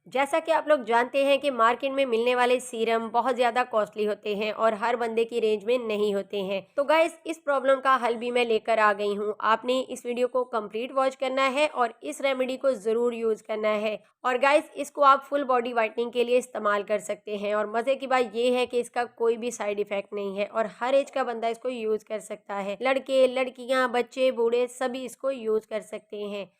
जैसा कि आप लोग जानते हैं कि मार्केट में मिलने वाले सीरम बहुत ज़्यादा कॉस्टली होते हैं और हर बंदे की रेंज में नहीं होते हैं। तो गाइस, इस प्रॉब्लम का हल भी मैं लेकर आ गई हूँ। आपने इस वीडियो को कंप्लीट वॉच करना है और इस रेमेडी को ज़रूर यूज़ करना है। और गाइस, इसको आप फुल बॉडी वाइटनिंग के लिए इस्तेमाल कर सकते हैं और मज़े की बात यह है कि इसका कोई भी साइड इफ़ेक्ट नहीं है और हर एज का बंदा इसको यूज़ कर सकता है। लड़के, लड़कियाँ, बच्चे, बूढ़े सभी इसको यूज़ कर सकते हैं।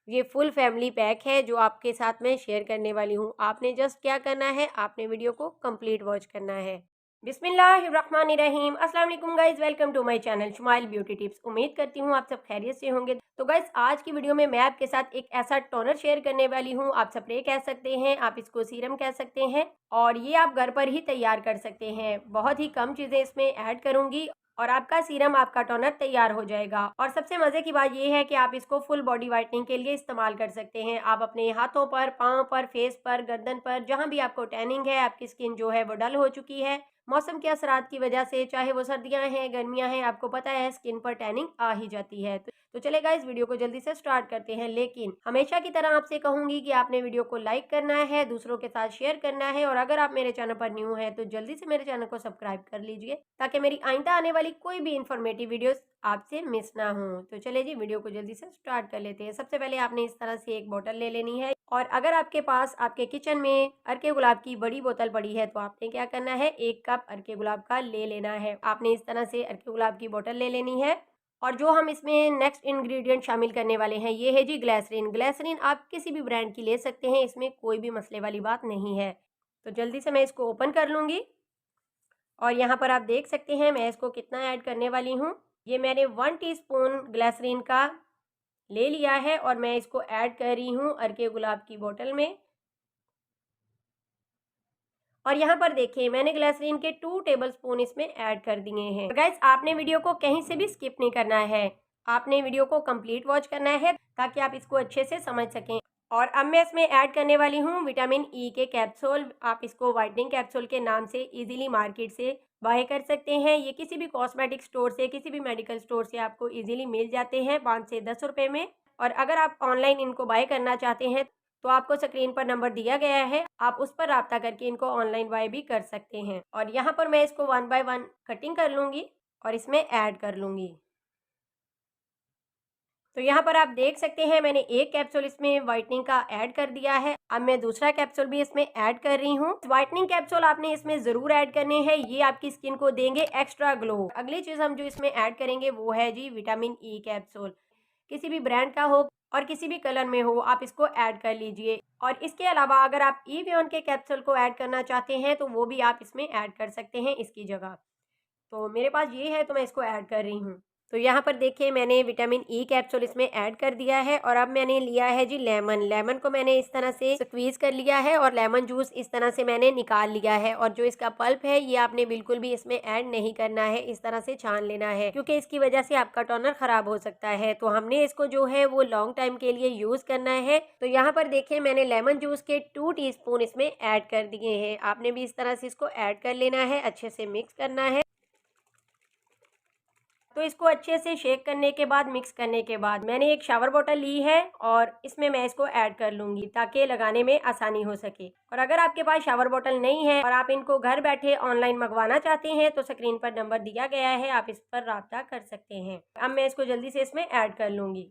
ये फुल फैमिली पैक है जो आपके साथ में शेयर करने वाली हूँ। आपने जस्ट क्या करना है, आपने वीडियो को कंप्लीट वॉच करना है। बिस्मिल्लाहिर्रहमानिर्रहीम। अस्सलाम वालेकुम guys, welcome to my channel smile beauty tips. उम्मीद करती हूँ आप सब खैरियत से होंगे। तो गाइस, आज की वीडियो में मैं आपके साथ एक ऐसा टोनर शेयर करने वाली हूँ। आप स्प्रे कह सकते हैं, आप इसको सीरम कह सकते हैं और ये आप घर पर ही तैयार कर सकते हैं। बहुत ही कम चीज़ें इसमें ऐड करूँगी और आपका सीरम, आपका टोनर तैयार हो जाएगा। और सबसे मज़े की बात यह है कि आप इसको फुल बॉडी वाइटनिंग के लिए इस्तेमाल कर सकते हैं। आप अपने हाथों पर, पाँव पर, फेस पर, गर्दन पर, जहाँ भी आपको टैनिंग है, आपकी स्किन जो है वो डल हो चुकी है मौसम के असरात की वजह से, चाहे वो सर्दियां हैं, गर्मियां हैं, आपको पता है स्किन पर टैनिंग आ ही जाती है। तो चलेगा, इस वीडियो को जल्दी से स्टार्ट करते हैं। लेकिन हमेशा की तरह आपसे कहूंगी कि आपने वीडियो को लाइक करना है, दूसरों के साथ शेयर करना है और अगर आप मेरे चैनल पर न्यू है तो जल्दी से मेरे चैनल को सब्सक्राइब कर लीजिए ताकि मेरी आइंदा आने वाली कोई भी इंफॉर्मेटिव वीडियोस आपसे मिस ना हो। तो चले जी, वीडियो को जल्दी से स्टार्ट कर लेते हैं। सबसे पहले आपने इस तरह से एक बोतल ले लेनी है और अगर आपके पास आपके किचन में अर्के गुलाब की बड़ी बोतल पड़ी है तो आपने क्या करना है, 1 कप अर्के गुलाब का ले लेना है। आपने इस तरह से अर्के गुलाब की बोतल ले लेनी है और जो हम इसमें नेक्स्ट इंग्रेडिएंट शामिल करने वाले हैं ये है जी ग्लिसरीन। ग्लिसरीन आप किसी भी ब्रांड की ले सकते हैं, इसमें कोई भी मसले वाली बात नहीं है। तो जल्दी से मैं इसको ओपन कर लूँगी और यहाँ पर आप देख सकते हैं मैं इसको कितना ऐड करने वाली हूँ। ये मैंने 1 टीस्पून ग्लिसरीन का ले लिया है और मैं इसको ऐड कर रही हूँ अर्के गुलाब की बोतल में। और यहाँ पर देखिए मैंने ग्लिसरीन के 2 टेबलस्पून इसमें ऐड कर दिए हैं। गाइस, आपने वीडियो को कहीं से भी स्किप नहीं करना है, आपने वीडियो को कंप्लीट वॉच करना है ताकि आप इसको अच्छे से समझ सकें। और अब मैं इसमें ऐड करने वाली हूँ विटामिन ई के कैप्सूल। आप इसको वाइटनिंग कैप्सूल के नाम से इजीली मार्केट से बाय कर सकते हैं। ये किसी भी कॉस्मेटिक स्टोर से, किसी भी मेडिकल स्टोर से आपको इजीली मिल जाते हैं 5 से 10 रुपए में। और अगर आप ऑनलाइन इनको बाय करना चाहते हैं तो आपको स्क्रीन पर नंबर दिया गया है, आप उस पर राब्ता करके इनको ऑनलाइन बाय भी कर सकते हैं। और यहाँ पर मैं इसको 1 बाय 1 कटिंग कर लूँगी और इसमें ऐड कर लूँगी। तो यहाँ पर आप देख सकते हैं मैंने 1 कैप्सूल इसमें व्हाइटनिंग का ऐड कर दिया है। अब मैं दूसरा कैप्सूल भी इसमें ऐड कर रही हूँ। व्हाइटनिंग कैप्सूल आपने इसमें ज़रूर ऐड करने हैं, ये आपकी स्किन को देंगे एक्स्ट्रा ग्लो। अगली चीज़ हम जो इसमें ऐड करेंगे वो है जी विटामिन ई कैप्सूल। किसी भी ब्रांड का हो और किसी भी कलर में हो, आप इसको ऐड कर लीजिए। और इसके अलावा अगर आप ईवियन के कैप्सूल को ऐड करना चाहते हैं तो वो भी आप इसमें ऐड कर सकते हैं इसकी जगह। तो मेरे पास ये है तो मैं इसको ऐड कर रही हूँ। तो यहाँ पर देखिए मैंने विटामिन ई कैप्सूल इसमें ऐड कर दिया है और अब मैंने लिया है जी लेमन। लेमन को मैंने इस तरह से स्क्वीज कर लिया है और लेमन जूस इस तरह से मैंने निकाल लिया है। और जो इसका पल्प है ये आपने बिल्कुल भी इसमें ऐड नहीं करना है, इस तरह से छान लेना है क्योंकि इसकी वजह से आपका टोनर खराब हो सकता है। तो हमने इसको जो है वो लॉन्ग टाइम के लिए यूज करना है। तो यहाँ पर देखिए मैंने लेमन जूस के 2 टीस्पून इसमें ऐड कर दिए हैं। आपने भी इस तरह से इसको ऐड कर लेना है, अच्छे से मिक्स करना है। तो इसको अच्छे से शेक करने के बाद, मिक्स करने के बाद मैंने एक शावर बॉटल ली है और इसमें मैं इसको ऐड कर लूँगी ताकि लगाने में आसानी हो सके। और अगर आपके पास शावर बॉटल नहीं है और आप इनको घर बैठे ऑनलाइन मंगवाना चाहते हैं तो स्क्रीन पर नंबर दिया गया है, आप इस पर राब्ता कर सकते हैं। अब मैं इसको जल्दी से इसमें ऐड कर लूँगी।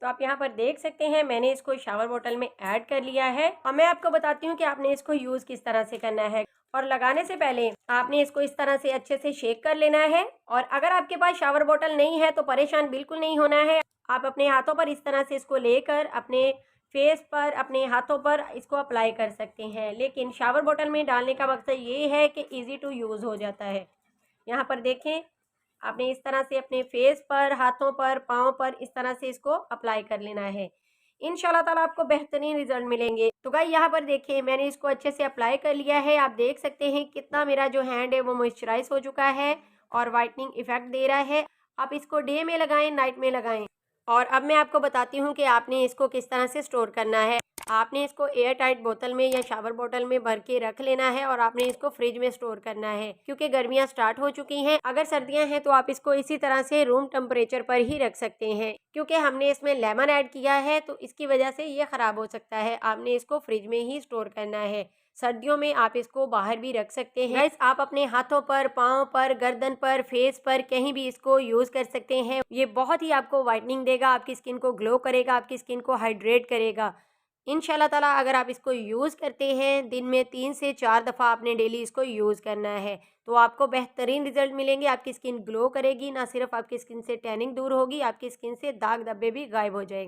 तो आप यहाँ पर देख सकते हैं मैंने इसको शावर बॉटल में ऐड कर लिया है। और मैं आपको बताती हूँ कि आपने इसको यूज़ किस तरह से करना है। और लगाने से पहले आपने इसको इस तरह से अच्छे से शेक कर लेना है। और अगर आपके पास शावर बॉटल नहीं है तो परेशान बिल्कुल नहीं होना है। आप अपने हाथों पर इस तरह से इसको लेकर अपने फेस पर, अपने हाथों पर इसको अप्लाई कर सकते हैं। लेकिन शावर बॉटल में डालने का मकसद ये है कि ईजी टू यूज़ हो जाता है। यहाँ पर देखें आपने इस तरह से अपने फेस पर, हाथों पर, पाँव पर इस तरह से इसको अप्लाई कर लेना है। इंशाल्लाह ताला आपको बेहतरीन रिजल्ट मिलेंगे। तो गाइस यहाँ पर देखिए मैंने इसको अच्छे से अप्लाई कर लिया है। आप देख सकते हैं कितना मेरा जो हैंड है वो मॉइस्चराइज हो चुका है और वाइटनिंग इफेक्ट दे रहा है। आप इसको डे में लगाएं, नाइट में लगाएं। और अब मैं आपको बताती हूँ कि आपने इसको किस तरह से स्टोर करना है। आपने इसको एयर टाइट बोतल में या शावर बोतल में भर के रख लेना है और आपने इसको फ्रिज में स्टोर करना है, क्योंकि गर्मियां स्टार्ट हो चुकी हैं। अगर सर्दियां हैं तो आप इसको इसी तरह से रूम टेम्परेचर पर ही रख सकते हैं, क्योंकि हमने इसमें लेमन ऐड किया है तो इसकी वजह से ये खराब हो सकता है। आपने इसको फ्रिज में ही स्टोर करना है। सर्दियों में आप इसको बाहर भी रख सकते हैं। गाइस, आप अपने हाथों पर, पाँव पर, गर्दन पर, फेस पर कहीं भी इसको यूज कर सकते हैं। ये बहुत ही आपको वाइटनिंग देगा, आपकी स्किन को ग्लो करेगा, आपकी स्किन को हाइड्रेट करेगा। इंशाल्लाह ताला अगर आप इसको यूज़ करते हैं, दिन में 3 से 4 दफ़ा आपने डेली इसको यूज़ करना है, तो आपको बेहतरीन रिजल्ट मिलेंगे। आपकी स्किन ग्लो करेगी, ना सिर्फ आपकी स्किन से टैनिंग दूर होगी, आपकी स्किन से दाग धब्बे भी गायब हो जाएंगे।